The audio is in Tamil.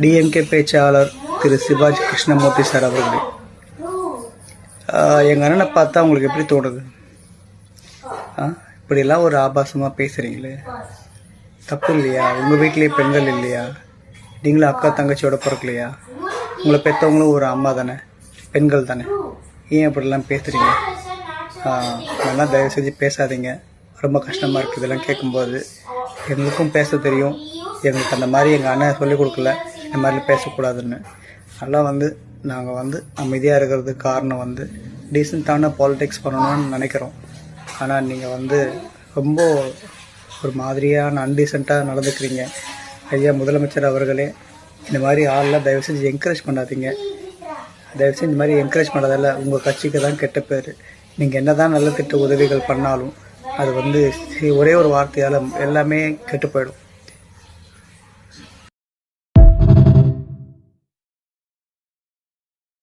டிஎம்கே பேச்சாளர் திரு சிவாஜி கிருஷ்ணமூர்த்தி சார் அவர்களே, எங்கள் அண்ணனை பார்த்தா உங்களுக்கு எப்படி தோணுது? இப்படிலாம் ஒரு ஆபாசமாக பேசுகிறீங்களே, தப்பு இல்லையா? உங்கள் வீட்டிலேயே பெண்கள் இல்லையா? நீங்களும் அக்கா தங்கச்சியோட பிறக்கலையா? உங்களை பெற்றவங்களும் ஒரு அம்மா தானே, பெண்கள் தானே, ஏன் இப்படிலாம் பேசுகிறீங்க? நல்லா தயவு செஞ்சு பேசாதீங்க. ரொம்ப கஷ்டமாக இருக்குது இதெல்லாம் கேட்கும்போது. எங்களுக்கும் பேச தெரியும், எங்களுக்கு அந்த மாதிரி எங்கள் அண்ணன் சொல்லிக் கொடுக்கல இந்த மாதிரிலாம் பேசக்கூடாதுன்னு. நல்லா நாங்கள் அமைதியாக இருக்கிறதுக்கு காரணம் டீசெண்டான பாலிடிக்ஸ் பண்ணணும்னு நினைக்கிறோம். ஆனால் நீங்கள் ரொம்ப ஒரு மாதிரியான அன்டீசெண்டாக நடந்துக்கிறீங்க. ஐயா முதலமைச்சர் அவர்களே, இந்த மாதிரி ஆளெலாம் தயவு செஞ்சு என்கரேஜ் பண்ணாதீங்க. தயவு செஞ்சு இந்த மாதிரி என்கரேஜ் பண்ணதில்ல உங்கள் கட்சிக்கு தான் கெட்ட பேர். நீங்கள் என்ன தான் நல்ல திட்ட உதவிகள் பண்ணாலும் அது ஒரே ஒரு வார்த்தையால் எல்லாமே கெட்டு போயிடும்.